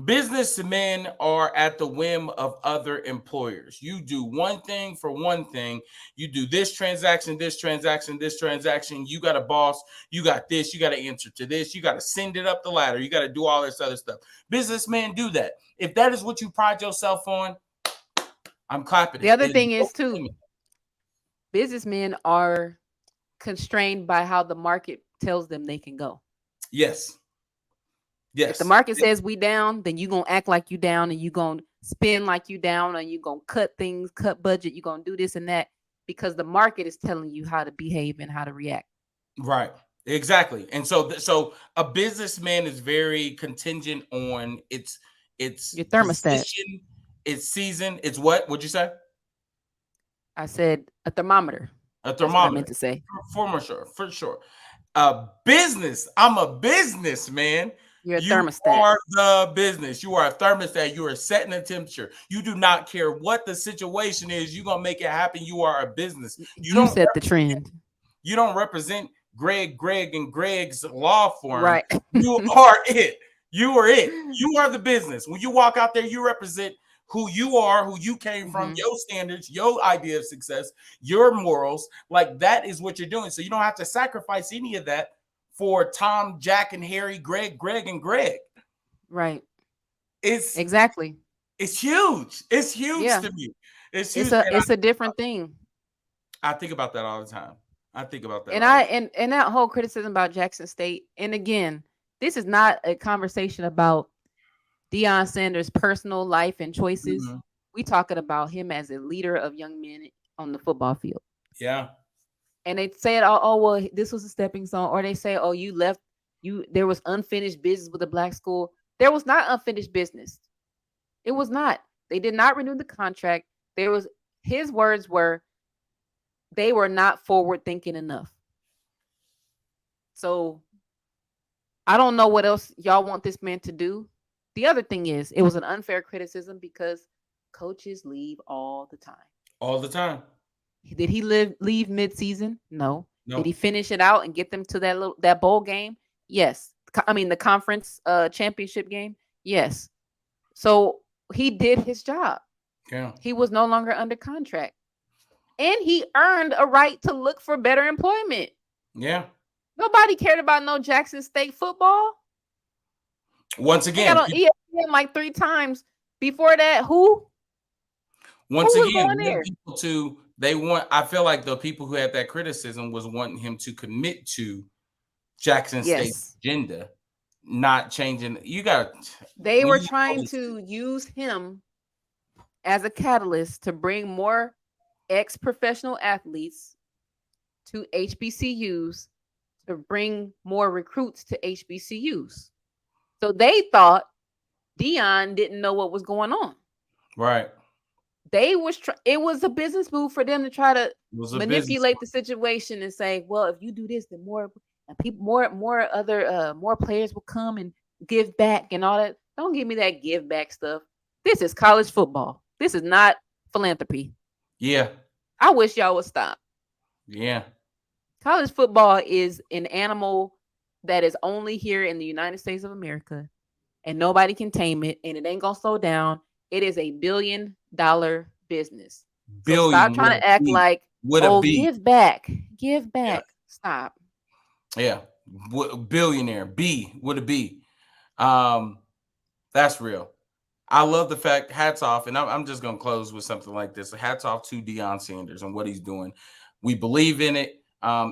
Businessmen are at the whim of other employers. You do one thing for one thing. You do this transaction. You got a boss. You got this. You got to answer to this. You got to send it up the ladder. You got to do all this other stuff. Businessmen do that. If that is what you pride yourself on, I'm clapping. The other thing is, too, businessmen are constrained by how the market tells them they can go. Yes. If the market says we down, then you're going to act like you down, and you're going to spend like you down, and you're going to cut things, cut budget. You're going to do this and that because the market is telling you how to behave and how to react. Right. Exactly. And so a businessman is very contingent on its your thermostat, position, its season. It's what? What'd you say? I said a thermometer. A thermometer. That's what I meant to say. For sure. I'm a businessman. You're a you thermostat. are the business. You are a thermostat. You are setting a temperature. You do not care what the situation is. You're gonna make it happen. You are a business. You set the trend. You don't represent Greg, and Greg's law firm. Right. You are it. You are it. You are the business. When you walk out there, you represent who you are, who you came from, your standards, your idea of success, your morals. Like, that is what you're doing. So you don't have to sacrifice any of that for Tom, Jack, and Harry, Greg, and Greg. Right. It's huge. It's huge to me. It's huge. It's a different thing. I think about that all the time. And that whole criticism about Jackson State. And again, this is not a conversation about Deion Sanders' personal life and choices. We talking about him as a leader of young men on the football field. Yeah. And they said, oh, well, this was a stepping stone. Or they say, oh, there was unfinished business with the black school. There was not unfinished business. It was not. They did not renew the contract. His words were, they were not forward thinking enough. So I don't know what else y'all want this man to do. The other thing is, it was an unfair criticism because coaches leave all the time. All the time. Did he leave mid-season? No. Did he finish it out and get them to that bowl game? Yes. the conference championship game. Yes. So he did his job. Yeah. He was no longer under contract. And he earned a right to look for better employment. Yeah. Nobody cared about no Jackson State football. Once They again, got on ESPN like 3 times. Before that, who? once Who was again, going there? I feel like the people who had that criticism was wanting him to commit to Jackson State's agenda, not changing. They were trying to use him as a catalyst to bring more ex-professional athletes to HBCUs, to bring more recruits to HBCUs. So they thought Deion didn't know what was going on. Right. It was a business move for them to try to manipulate the situation and say, well, if you do this, then more people, more players will come and give back and all that. Don't give me that give back stuff. This is college football. This is not philanthropy. Yeah. I wish y'all would stop. Yeah. College football is an animal that is only here in the United States of America, and nobody can tame it, and it ain't gonna slow down. It is a $1 billion business. So stop trying to act like, give back. Yeah. Stop. Yeah. Billionaire. B with a B. That's real. I love the fact, hats off, and I'm just going to close with something like this. Hats off to Deion Sanders and what he's doing. We believe in it.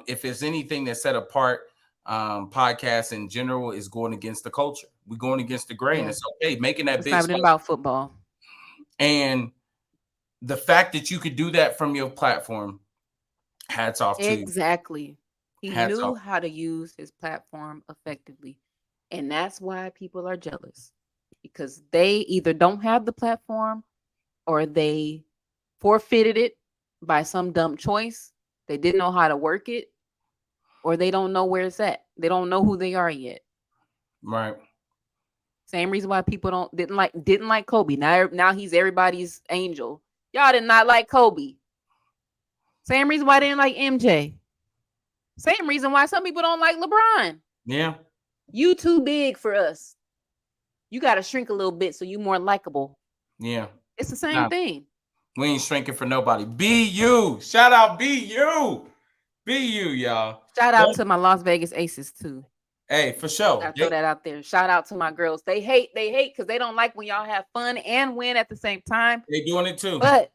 If it's anything that set apart podcasts in general is going against the culture. We're going against the grain. Yeah. It's okay. Making that big. It's not about football. And the fact that you could do that from your platform, hats off to you. Exactly. He knew how to use his platform effectively. And that's why people are jealous. Because they either don't have the platform or they forfeited it by some dumb choice. They didn't know how to work it, or they don't know where it's at. They don't know who they are yet. Right. Same reason why people didn't like Kobe. Now he's everybody's angel. Y'all did not like Kobe. Same reason why they didn't like MJ. Same reason why some people don't like LeBron. Yeah. You too big for us. You got to shrink a little bit so you more likable. Yeah. It's the same thing. We ain't shrinking for nobody. BU. Shout out BU. BU, y'all. Shout out to my Las Vegas Aces too. Hey, for sure. I throw that out there. Shout out to my girls. They hate because they don't like when y'all have fun and win at the same time. They doing it too. But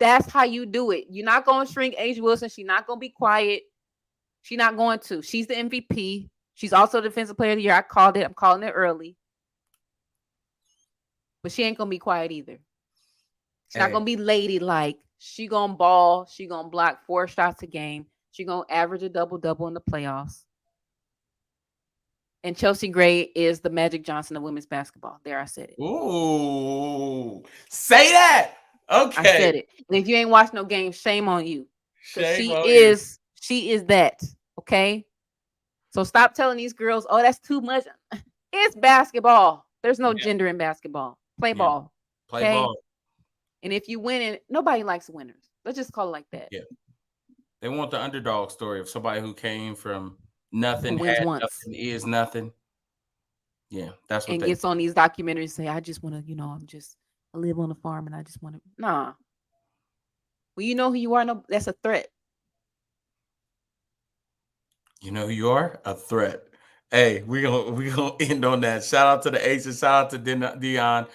that's how you do it. You're not going to shrink A'ja Wilson. She's not going to be quiet. She's not going to. She's the MVP. She's also the Defensive Player of the Year. I called it. I'm calling it early. But she ain't going to be quiet either. She's not going to be ladylike. She going to ball. She going to block 4 shots a game. She going to average a double-double in the playoffs. And Chelsea Gray is the Magic Johnson of women's basketball. There, I said it. Ooh. Say that. Okay. I said it. And if you ain't watched no game, shame on you. She is that. Okay? So stop telling these girls, oh, that's too much. It's basketball. There's no gender in basketball. Play ball. Play ball. And if you win it, nobody likes winners. Let's just call it like that. Yeah. They want the underdog story of somebody who came from nothing, had once. nothing, is nothing. Yeah, that's what and gets on these documentaries and say, I just want to, I live on a farm and I just want to. Nah. Well, you know who you are? No, that's a threat. You know who you are? A threat. Hey, we're gonna end on that. Shout out to the Aces. Shout out to Deion.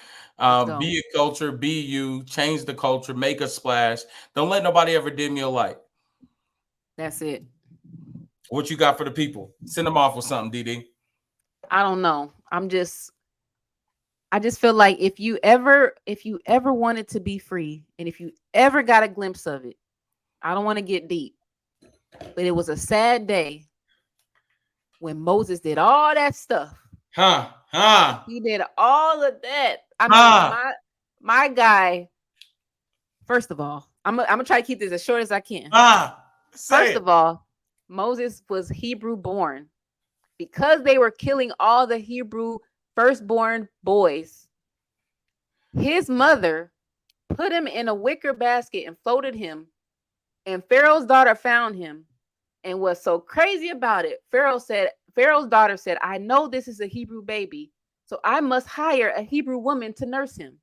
Be a culture. Be you. Change the culture. Make a splash. Don't let nobody ever dim your light. That's it. What you got for the people? Send them off with something, DD. I don't know. I just feel like if you ever wanted to be free, and if you ever got a glimpse of it, I don't want to get deep, but it was a sad day when Moses did all that stuff. He did all of that. I mean, my guy. First of all, I'm gonna try to keep this as short as I can. First of all, Moses was Hebrew born. Because they were killing all the Hebrew firstborn boys, his mother put him in a wicker basket and floated him. And Pharaoh's daughter found him and was so crazy about it. Pharaoh Pharaoh's daughter said, I know this is a Hebrew baby, so I must hire a Hebrew woman to nurse him.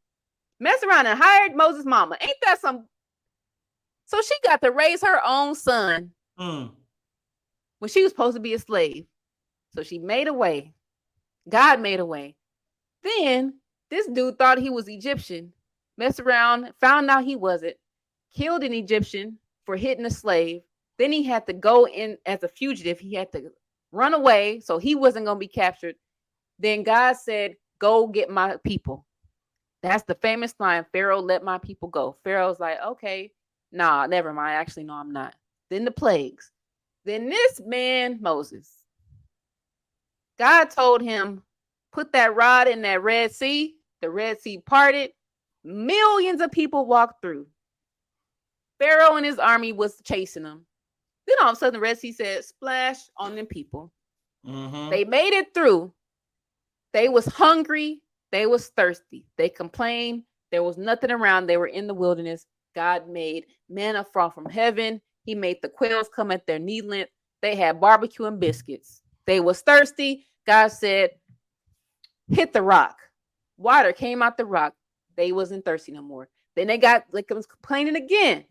Mess around and hired Moses' mama. Ain't that some? So she got to raise her own son when she was supposed to be a slave. So she made a way. God made a way. Then this dude thought he was Egyptian, messed around, found out he wasn't, killed an Egyptian for hitting a slave. Then he had to go in as a fugitive. He had to run away, so he wasn't going to be captured. Then God said, go get my people. That's the famous line, Pharaoh, let my people go. Pharaoh's like, okay, nah, never mind. Actually, no, I'm not. Then the plagues. Then this man, Moses, God told him, put that rod in that Red Sea. The Red Sea parted. Millions of people walked through. Pharaoh and his army was chasing them. Then all of a sudden, the Red Sea said, splash on them people. They made it through. They was hungry. They was thirsty. They complained. There was nothing around. They were in the wilderness. God made manna fall from heaven. He made the quails come at their knee length. They had barbecue and biscuits. They was thirsty. God said, hit the rock. Water came out the rock. They wasn't thirsty no more. Then they got like was complaining again.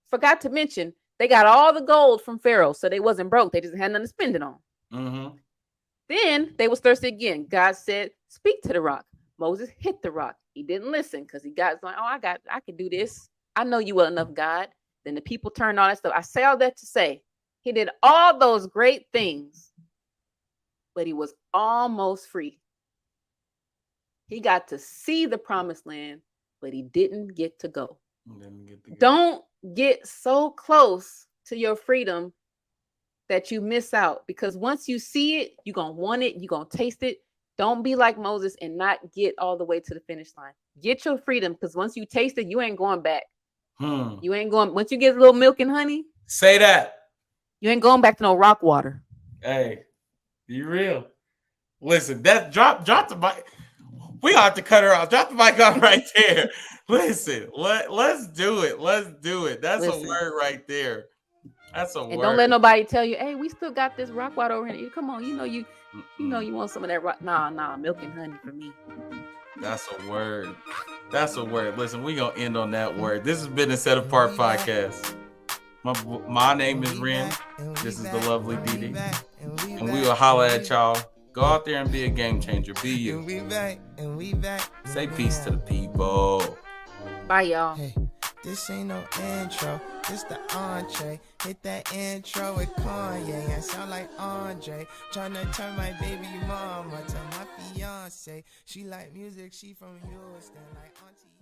Forgot to mention, they got all the gold from Pharaoh, so they wasn't broke. They just had nothing to spend it on. Then they was thirsty again. God said, speak to the rock. Moses hit the rock. He didn't listen because he got like, oh, I can do this. I know you well enough, God. Then the people turned all that stuff. I say all that to say he did all those great things, but he was almost free. He got to see the promised land, but he didn't get to go. Don't get so close to your freedom that you miss out, because once you see it, you're going to want it. You're going to taste it. Don't be like Moses and not get all the way to the finish line. Get your freedom, because once you taste it, you ain't going back. You ain't going. Once you get a little milk and honey, say that. You ain't going back to no rock water. Hey, you real. Listen, that drop the mic. We gonna have to cut her off. Drop the mic off right there. Listen, let's do it. Let's do it. That's a word right there. That's a word. And don't let nobody tell you, hey, we still got this rock water over here. Come on, you know you want some of that rock. Nah, milk and honey for me. That's a word. That's a word. Listen, we gonna end on that word. This has been the Set Apart Podcast. My name is Ren. This is the lovely Dee, and we will holler at y'all. Go out there and be a game changer. Be you. Say peace to the people. Bye, y'all. Hey, this ain't no intro. This the entree. Hit that intro with Kanye. I sound like Andre. Tryna turn my baby mama to my fiance. She like music. She from Houston. Like Auntie.